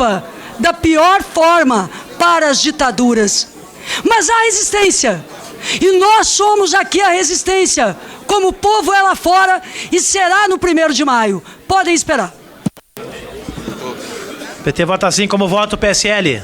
desculpa da pior forma para as ditaduras. Mas há resistência. E nós somos aqui a resistência, como o povo é lá fora, e será no 1º de maio. Podem esperar. PT vota sim, como vota o PSL?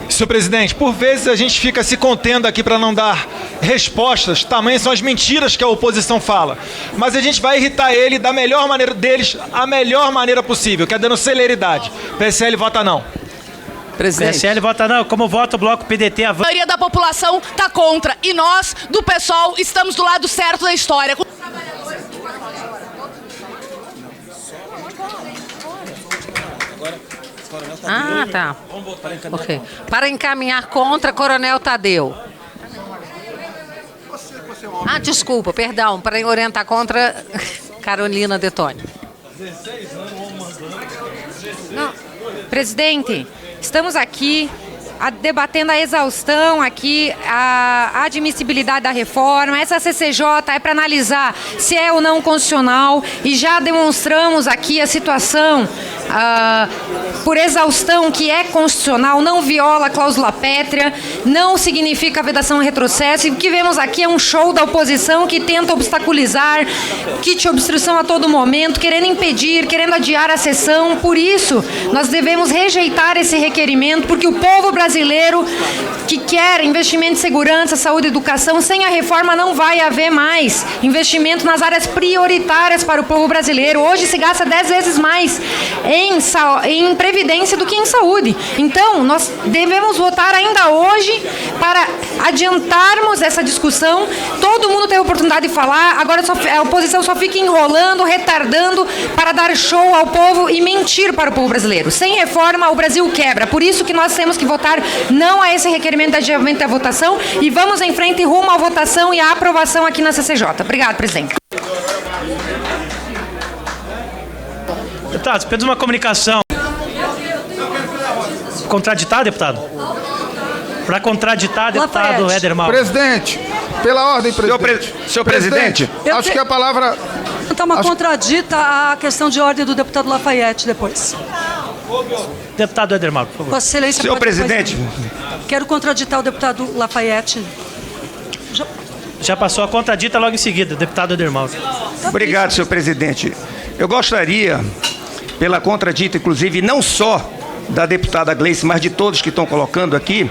Senhor presidente, por vezes a gente fica se contendo aqui para não dar respostas, tamanhas são as mentiras que a oposição fala. Mas a gente vai irritar ele da melhor maneira deles, a melhor maneira possível, que é dando celeridade. PSL vota não. Presidente. PSL vota não, como vota o bloco PDT? A maioria da população está contra e nós, do PSOL, estamos do lado certo da história. Ah, tá. Ok. Para encaminhar contra, Coronel Tadeu. Ah, desculpa, perdão. Para orientar contra, Carolina Detoni. Não, presidente, estamos aqui debatendo a exaustão aqui, a admissibilidade da reforma. Essa CCJ é para analisar se é ou não constitucional e já demonstramos aqui a situação por exaustão que é constitucional, não viola a cláusula pétrea, não significa vedação ao retrocesso, e o que vemos aqui é um show da oposição que tenta obstaculizar, kit obstrução a todo momento, querendo impedir, querendo adiar a sessão. Por isso, nós devemos rejeitar esse requerimento, porque o povo brasileiro que quer investimento em segurança, saúde e educação, sem a reforma não vai haver mais investimento nas áreas prioritárias para o povo brasileiro. Hoje se gasta 10 vezes mais em previdência do que em saúde. Então, nós devemos votar ainda hoje para adiantarmos essa discussão. Todo mundo teve a oportunidade de falar, agora a oposição só fica enrolando, retardando para dar show ao povo e mentir para o povo brasileiro. Sem reforma, o Brasil quebra. Por isso que nós temos que votar não a esse requerimento de adiamento da votação e vamos em frente rumo à votação e à aprovação aqui na CCJ. Obrigado, presidente. Deputado, pede uma comunicação. Contraditar, deputado? Para contraditar, deputado Lafayette. Éder Mauro. Presidente, pela ordem, presidente. Senhor presidente, acho que a palavra... Então, uma contradita a questão de ordem do deputado Lafayette depois. Deputado Éder Mauro, por favor. Vossa Excelência, senhor pode presidente. Quero contraditar o deputado Lafayette. Já passou a contradita logo em seguida, deputado Éder Mauro. Obrigado, senhor presidente. Eu gostaria, pela contradita, inclusive, não só da deputada Gleice, mas de todos que estão colocando aqui,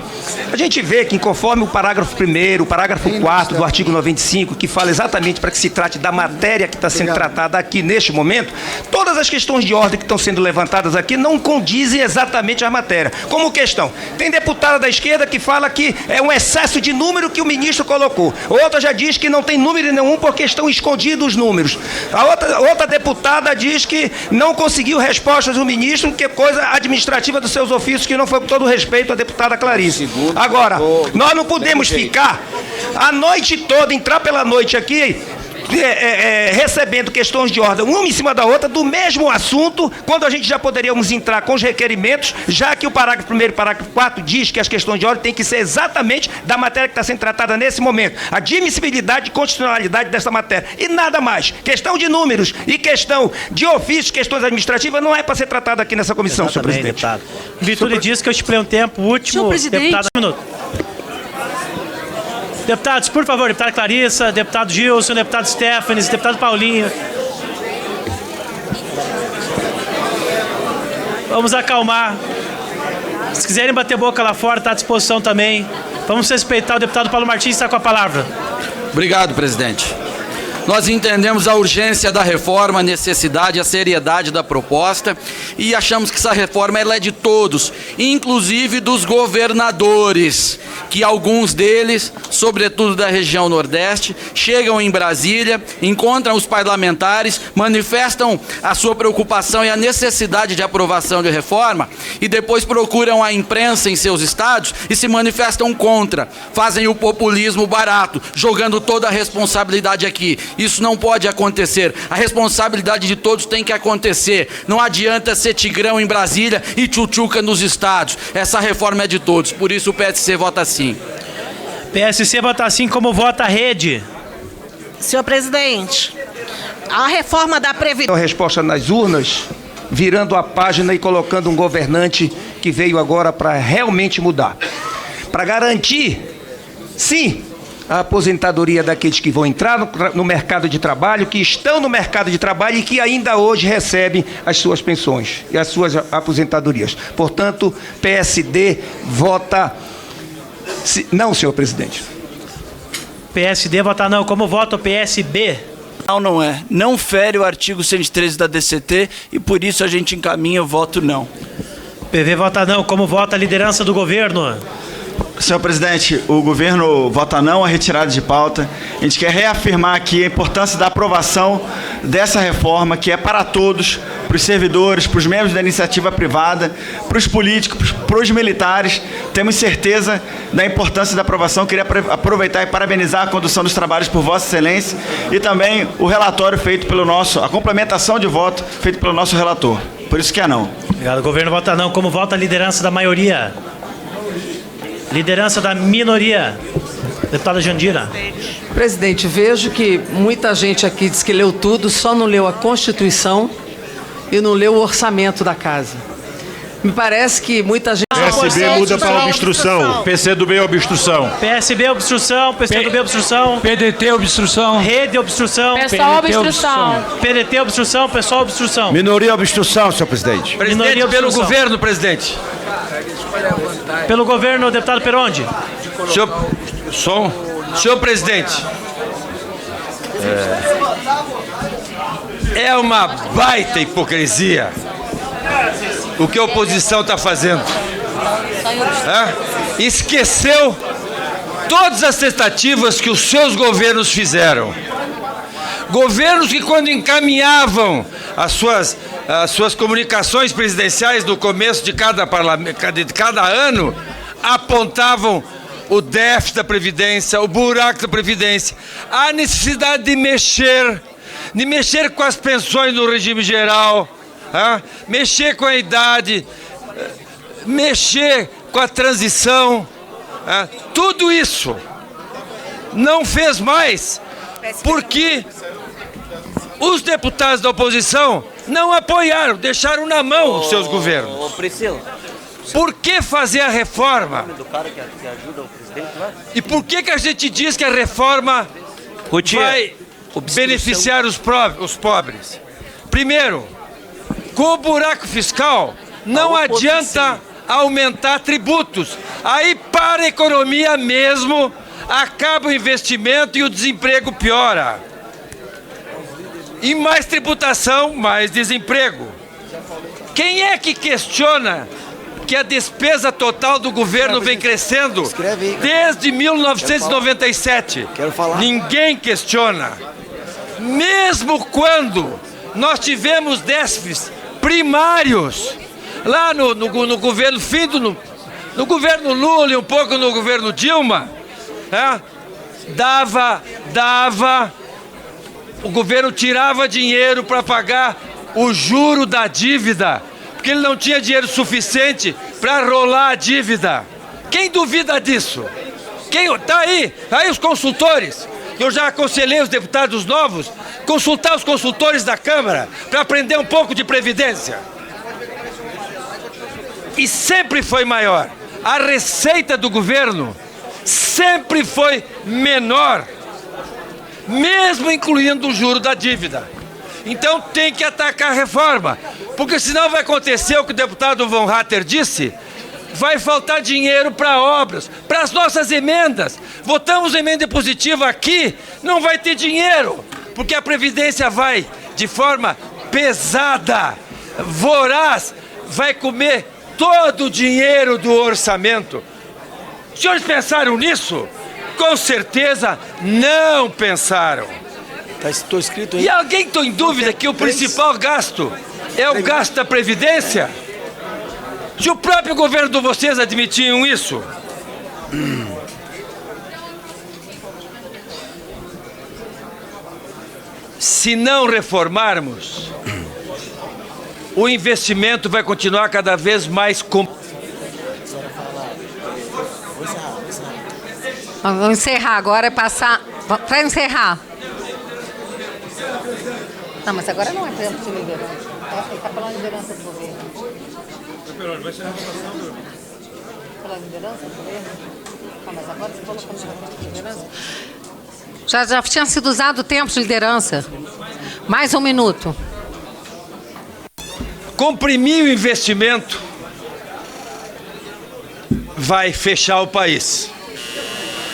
a gente vê que, conforme o parágrafo 1º, o parágrafo 4º do artigo 95, que fala exatamente para que se trate da matéria que está sendo tratada aqui neste momento, todas as questões de ordem que estão sendo levantadas aqui não condizem exatamente à matéria. Como questão, tem deputada da esquerda que fala que é um excesso de número que o ministro colocou. Outra já diz que não tem número nenhum porque estão escondidos os números. A outra deputada diz que não conseguiu respostas do ministro, que é coisa administrativa dos seus ofícios, que não foi com todo respeito à deputada Clarice. Agora, nós não podemos ficar a noite toda, entrar pela noite aqui, recebendo questões de ordem uma em cima da outra, do mesmo assunto, quando a gente já poderíamos entrar com os requerimentos, já que o parágrafo 1º e o parágrafo 4 diz que as questões de ordem têm que ser exatamente da matéria que está sendo tratada nesse momento, a admissibilidade e constitucionalidade dessa matéria, e nada mais. Questão de números e questão de ofícios, questões administrativas, não é para ser tratada aqui nessa comissão, senhor presidente. Deputado. Em virtude disso que eu estipulei um tempo último, senhor presidente. deputado, um minuto. Deputados, por favor, deputada Clarissa, deputado Gilson, deputado Stephanie, deputado Paulinho. Vamos acalmar. Se quiserem bater boca lá fora, está à disposição também. Vamos respeitar o deputado Paulo Martins, está com a palavra. Obrigado, presidente. Nós entendemos a urgência da reforma, a necessidade, a seriedade da proposta e achamos que essa reforma ela é de todos, inclusive dos governadores, que alguns deles, sobretudo da região Nordeste, chegam em Brasília, encontram os parlamentares, manifestam a sua preocupação e a necessidade de aprovação de reforma e depois procuram a imprensa em seus estados e se manifestam contra, fazem o populismo barato, jogando toda a responsabilidade aqui. Isso não pode acontecer. A responsabilidade de todos tem que acontecer. Não adianta ser tigrão em Brasília e tchutchuca nos estados. Essa reforma é de todos. Por isso o PSC vota sim. PSC vota sim, como vota a rede. Senhor presidente, a reforma da Previdência... A resposta nas urnas virando a página e colocando um governante que veio agora para realmente mudar. Para garantir, sim, a aposentadoria daqueles que vão entrar no mercado de trabalho, que estão no mercado de trabalho e que ainda hoje recebem as suas pensões e as suas aposentadorias. Portanto, PSD vota não, senhor presidente. PSD vota não. Como vota o PSB? Não é. Não fere o artigo 113 da DCT e por isso a gente encaminha o voto não. PV vota não. Como vota a liderança do governo? Senhor presidente, o governo vota não à retirada de pauta. A gente quer reafirmar aqui a importância da aprovação dessa reforma, que é para todos, para os servidores, para os membros da iniciativa privada, para os políticos, para os militares. Temos certeza da importância da aprovação. Queria aproveitar e parabenizar a condução dos trabalhos por Vossa Excelência e também o relatório feito pelo a complementação de voto feito pelo nosso relator. Por isso que é não. Obrigado. O governo vota não. Como vota a liderança da maioria? Liderança da minoria. Deputada Jandira. Presidente, vejo que muita gente aqui diz que leu tudo, só não leu a Constituição e não leu o orçamento da casa. Me parece que muita gente... PSB muda para obstrução. PCdoB obstrução. PSB obstrução, PCdoB obstrução. PDT obstrução. Rede obstrução. Pessoal obstrução. PDT obstrução, pessoal obstrução. Minoria obstrução, senhor presidente. Presidente, pelo governo, presidente. Pelo governo, deputado Peronde. Senhor presidente, é uma baita hipocrisia o que a oposição está fazendo. Esqueceu todas as tentativas que os seus governos fizeram. Governos que, quando encaminhavam as suas comunicações presidenciais no começo de cada ano, apontavam o déficit da Previdência, o buraco da Previdência, a necessidade de mexer com as pensões no regime geral, mexer com a idade, mexer com a transição, tudo isso não fez mais, porque os deputados da oposição não apoiaram, deixaram na mão os seus governos. Por que fazer a reforma? E por que a gente diz que a reforma vai beneficiar os pobres? Primeiro, com o buraco fiscal, não adianta aumentar tributos. Aí para a economia mesmo, acaba o investimento e o desemprego piora. E mais tributação, mais desemprego. Quem é que questiona que a despesa total do governo vem crescendo desde 1997? Ninguém questiona. Mesmo quando nós tivemos déficits primários, lá no governo no governo Lula e um pouco no governo Dilma, o governo tirava dinheiro para pagar o juro da dívida, porque ele não tinha dinheiro suficiente para rolar a dívida. Quem duvida disso? Tá aí os consultores. Eu já aconselhei os deputados novos consultar os consultores da Câmara para aprender um pouco de previdência. E sempre foi maior. A receita do governo sempre foi menor, mesmo incluindo o juro da dívida. Então tem que atacar a reforma, porque senão vai acontecer o que o deputado Von Hatter disse, vai faltar dinheiro para obras, para as nossas emendas. Votamos emenda positiva aqui, não vai ter dinheiro, porque a Previdência vai, de forma pesada, voraz, vai comer todo o dinheiro do orçamento. Os senhores pensaram nisso? Com certeza não pensaram. Estou escrito aí. E alguém está em dúvida que o principal gasto é o gasto da Previdência? Se o próprio governo de vocês admitiam isso. Se não reformarmos, o investimento vai continuar cada vez mais Vamos encerrar agora, é passar... Para encerrar. Não, mas agora não é tempo de liberar. Está pela liderança do governo. Vai ser a votação pela liderança do governo? Mas agora você falou pela liderança? Já tinha sido usado o tempo de liderança. Mais um minuto. Comprimir o investimento vai fechar o país.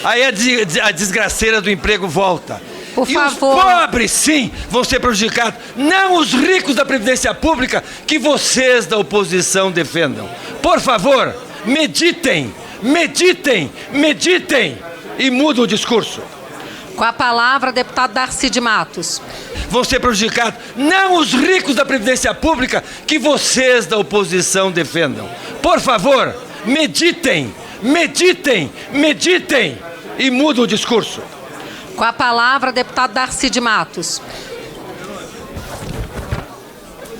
Aí a desgraceira do emprego volta. Por e favor. Os pobres, sim, vão ser prejudicados. Não os ricos da Previdência Pública que vocês da oposição defendam. Por favor, meditem, meditem, meditem e mudem o discurso. Com a palavra, deputado Darcy de Matos. Vão ser prejudicados. Não os ricos da Previdência Pública que vocês da oposição defendam. Por favor, meditem, meditem, meditem e mudem o discurso. Com a palavra, deputado Darcy de Matos.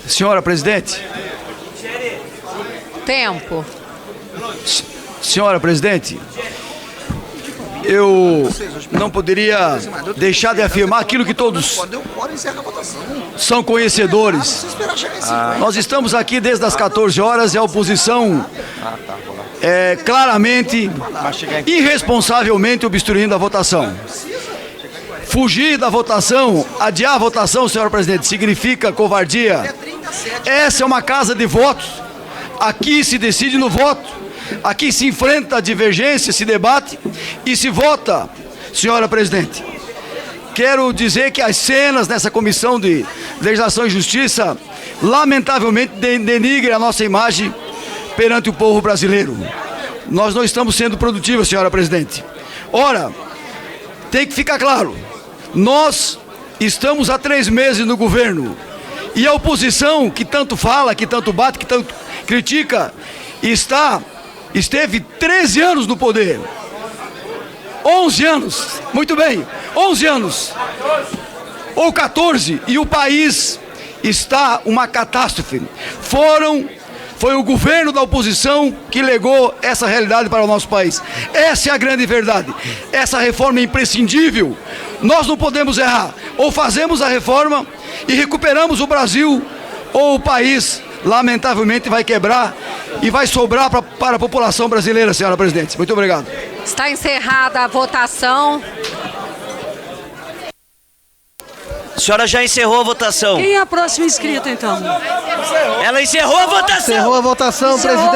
Senhora presidente. Tempo. Senhora presidente, eu não poderia deixar de afirmar aquilo que todos são conhecedores. Nós estamos aqui desde as 14 horas e a oposição claramente, irresponsavelmente obstruindo a votação. Fugir da votação, adiar a votação, senhora presidente, significa covardia. Essa é uma casa de votos. Aqui se decide no voto. Aqui se enfrenta a divergência, se debate e se vota, senhora presidente. Quero dizer que as cenas nessa Comissão de Legislação e Justiça, lamentavelmente, denigrem a nossa imagem perante o povo brasileiro. Nós não estamos sendo produtivos, senhora presidente. Ora, tem que ficar claro, nós estamos há 3 meses no governo e a oposição, que tanto fala, que tanto bate, que tanto critica, esteve 13 anos no poder. 11 anos, muito bem, 11 anos, ou 14, e o país está uma catástrofe. Foi o governo da oposição que legou essa realidade para o nosso país. Essa é a grande verdade. Essa reforma é imprescindível. Nós não podemos errar. Ou fazemos a reforma e recuperamos o Brasil, ou o país, lamentavelmente, vai quebrar e vai sobrar para a população brasileira, senhora presidente. Muito obrigado. Está encerrada a votação. A senhora já encerrou a votação. Quem é a próxima inscrita, então? Ela encerrou a votação. Encerrou a votação, presidente.